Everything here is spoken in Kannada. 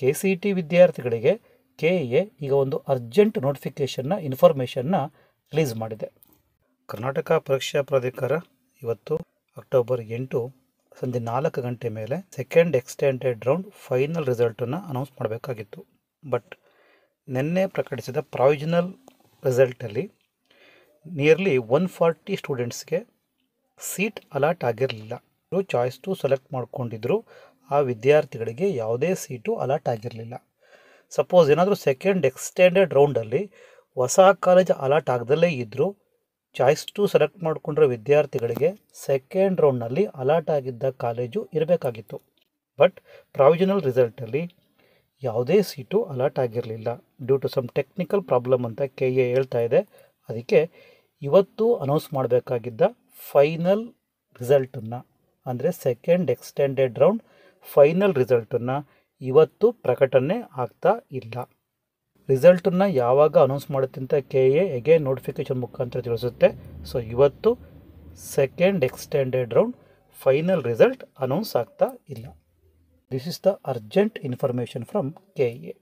ಕೆ ಸಿ ಟಿ ವಿದ್ಯಾರ್ಥಿಗಳಿಗೆ ಕೆ ಎ ಈಗ ಒಂದು ಅರ್ಜೆಂಟ್ ಇನ್ಫಾರ್ಮೇಷನ್ನ ರಿಲೀಸ್ ಮಾಡಿದೆ. ಕರ್ನಾಟಕ ಪರೀಕ್ಷಾ ಪ್ರಾಧಿಕಾರ ಇವತ್ತು ಅಕ್ಟೋಬರ್ 8 ಸಂಜೆ 4 ಗಂಟೆ ಮೇಲೆ ಸೆಕೆಂಡ್ ಎಕ್ಸ್ಟೆಂಡೆಡ್ ರೌಂಡ್ ಫೈನಲ್ ರಿಸಲ್ಟನ್ನು ಅನೌನ್ಸ್ ಮಾಡಬೇಕಾಗಿತ್ತು. ಬಟ್ ನಿನ್ನೆ ಪ್ರಕಟಿಸಿದ ಪ್ರಾವಿಷನಲ್ ರಿಸಲ್ಟಲ್ಲಿ ನಿಯರ್ಲಿ 140 ಸ್ಟೂಡೆಂಟ್ಸ್ಗೆ ಸೀಟ್ ಅಲಾಟ್ ಆಗಿರಲಿಲ್ಲ. ಚಾಯ್ಸ್ 2 ಸೆಲೆಕ್ಟ್ ಮಾಡ್ಕೊಂಡಿದ್ರು, ಆ ವಿದ್ಯಾರ್ಥಿಗಳಿಗೆ ಯಾವುದೇ ಸೀಟು ಅಲಾಟ್ ಆಗಿರಲಿಲ್ಲ. ಸಪೋಸ್ ಏನಾದರೂ ಸೆಕೆಂಡ್ ಎಕ್ಸ್ಟೆಂಡೆಡ್ ರೌಂಡಲ್ಲಿ ಹೊಸ ಕಾಲೇಜ್ ಅಲಾಟ್ ಆಗದಲ್ಲೇ ಇದ್ದರೂ ಚಾಯ್ಸ್ 2 ಸೆಲೆಕ್ಟ್ ಮಾಡಿಕೊಂಡಿರೋ ವಿದ್ಯಾರ್ಥಿಗಳಿಗೆ ಸೆಕೆಂಡ್ ರೌಂಡ್ನಲ್ಲಿ ಅಲಾಟ್ ಆಗಿದ್ದ ಕಾಲೇಜು ಇರಬೇಕಾಗಿತ್ತು. ಬಟ್ ಪ್ರಾವಿಷನಲ್ ರಿಸಲ್ಟಲ್ಲಿ ಯಾವುದೇ ಸೀಟು ಅಲಾಟ್ ಆಗಿರಲಿಲ್ಲ. Due to some technical problem ಅಂತ ಕೆ ಎ ಹೇಳ್ತಾ ಇದೆ. ಅದಕ್ಕೆ ಇವತ್ತು ಅನೌನ್ಸ್ ಮಾಡಬೇಕಾಗಿದ್ದ ಫೈನಲ್ ರಿಸಲ್ಟನ್ನು ಅಂದರೆ ಸೆಕೆಂಡ್ ಎಕ್ಸ್ಟೆಂಡೆಡ್ ರೌಂಡ್ ಫೈನಲ್ ರಿಸಲ್ಟನ್ನು ಇವತ್ತು ಪ್ರಕಟಣೆ ಆಗ್ತಾ ಇಲ್ಲ. ರಿಸಲ್ಟನ್ನು ಯಾವಾಗ ಅನೌನ್ಸ್ ಮಾಡುತ್ತೆ ಅಂತ ಕೆ ಎ ಎಗೇನ್ ನೋಟಿಫಿಕೇಷನ್ ಮುಖಾಂತರ ತಿಳಿಸುತ್ತೆ. ಸೊ ಇವತ್ತು second extended round final result announce ಆಗ್ತಾ ಇಲ್ಲ. This is the urgent information from K A.